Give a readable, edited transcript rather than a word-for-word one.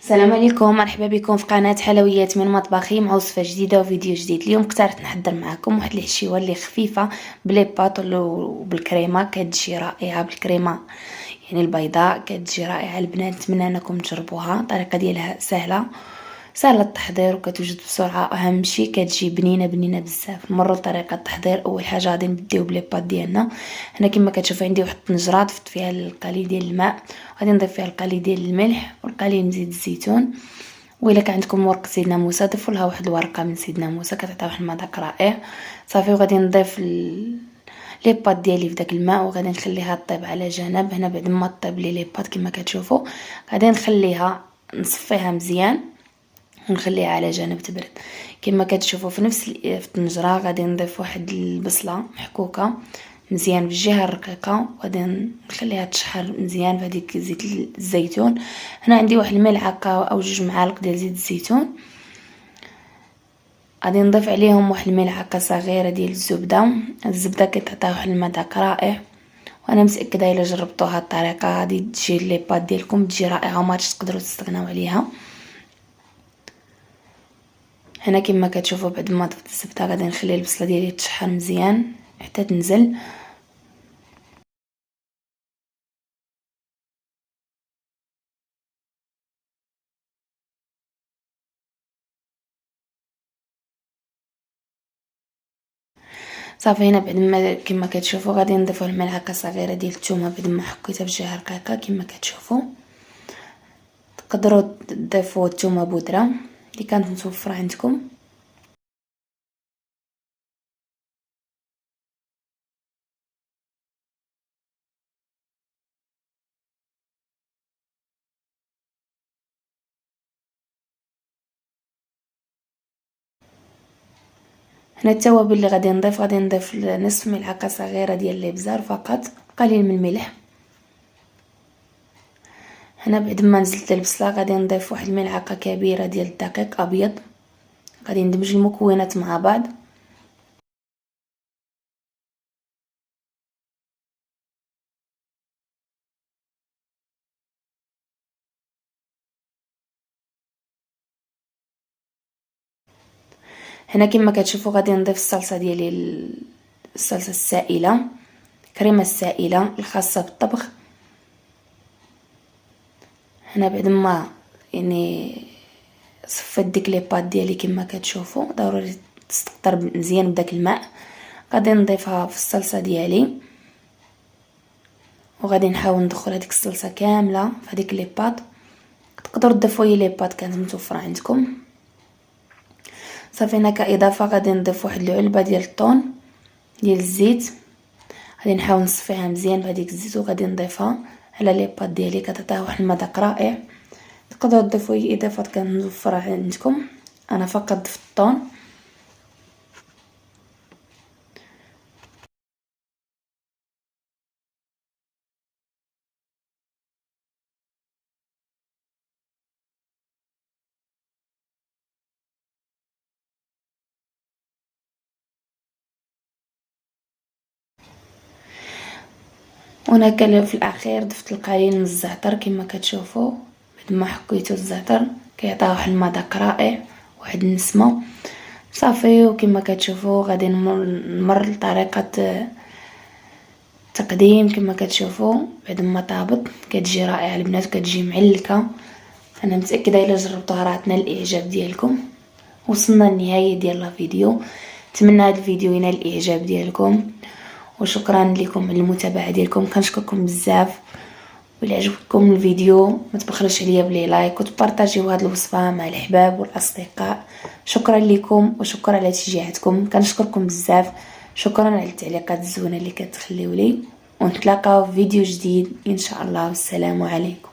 السلام عليكم، مرحبا بكم في قناه حلويات من مطبخي مع وصفه جديده وفيديو جديد. اليوم اخترت نحضر معكم واحد الحشيوه اللي خفيفه بلي باط وبالكريمه، كتجي رائعه بالكريمه يعني البيضاء، كتجي رائعه البنات. نتمنى انكم تجربوها. الطريقه ديالها سهله التحضير وكتوجد بسرعه، اهم شيء كتجي بنينه بزاف. نمروا لطريقه التحضير. اول حاجه غادي نبداو بلي باط ديالنا. هنا كما كتشوفوا عندي واحد الطنجره ضفت فيها القليل ديال الماء، غادي نضيف فيها القليل ديال الملح والقليل من زيت الزيتون. وإلا كان عندكم ورقه سيدنا موسى ضيفوا لها واحد الورقه من سيدنا موسى، كتعطي واحد المذاق رائع. صافي، وغادي نضيف لي باط ديالي في داك الماء وغادي نخليها طيب على جنب. هنا بعد ما طيب لي باط كما كتشوفوا غادي نخليها نصفيها مزيان ونخليها على جنب تبرد. كما كتشوفوا في نفس في الطنجره غادي نضيف واحد البصله محكوكه مزيان بالجهه الرقيقه، وغادي نخليها تشحر مزيان في هذيك زيت الزيتون. هنا عندي واحد الملعقه او 2 معالق ديال زيت الزيتون. غادي نضيف عليهم واحد الملعقه صغيره ديال الزبده كتعطي واحد المذاق رائع، وانا متاكده الا جربتوا هاد الطريقه غادي تجي لي بات ديالكم تجي رائعه وما تقدروا تستغناو عليها. هنا كما كتشوفوا بعد ما ضفت الزبده غادي نخلي البصله ديالي تشحر مزيان حتى تنزل. صافي، هنا بعد ما كما كتشوفوا غادي نضيفوا الملعقه صغيره ديال الثومه بعد ما حكيتها بجهه رقيقه. كما كتشوفوا تقدروا تضيفوا الثومه بودره اللي كانت متوفره عندكم. هنا التوابل اللي غادي نضيف نصف ملعقه صغيره ديال الابزار فقط، قليل من الملح. هنا بعد ما نزلت البصله غادي نضيف واحد الملعقه كبيره ديال الدقيق ابيض. غادي ندمج المكونات مع بعض. هنا كما كتشوفوا غادي نضيف الصلصه ديالي، الصلصه السائله، كريمه السائله الخاصه بالطبخ. هنا بعد ما يعني صفيت ديك لي بات ديالي كما كتشوفوا ضروري تستقطر مزيان بداك الماء. غادي نضيفها في الصلصه ديالي وغادي نحاول ندخل هذيك الصلصه كامله في هذيك لي بات. تقدروا تضيفوا لي بات كانت متوفره عندكم. صافي، هنا كاضافه غادي نضيف واحد العلبه ديال الطون ديال الزيت. غادي نحاول نصفيها مزيان بهذيك الزيت وغادي نضيفها على لي بات ديالي، كتعطيها واحد المذاق رائع. تقدروا تضيفوا اي اضافات كانت متوفره عندكم، انا فقط ضفت الطون. وهنا في الاخير ضفت القليل من الزعتر. كما كتشوفوا بعد ما حكيتو الزعتر كيعطي واحد المذاق رائع، واحد النسمه. صافي، وكما كتشوفوا غادي نمر لطريقه التقديم. كما كتشوفوا بعد ما طابت كتجي رائعه البنات، كتجي معلكه. انا متاكده الا جربتوها راه تنال الاعجاب ديالكم. وصلنا للنهايه ديال الفيديو. نتمنى هذا الفيديو ينال الاعجاب ديالكم، وشكرا لكم على المتابعه ديالكم. كنشكركم بزاف. وإلا عجبكم الفيديو ما تبخلوش عليا بلي لايك وتبارطاجيو هذه الوصفه مع الاحباب والاصدقاء. شكرا لكم وشكرا على تشجيعاتكم، كنشكركم بزاف. شكرا على التعليقات الزوينه اللي كتخليو لي، ونتلاقاو في فيديو جديد ان شاء الله. والسلام عليكم.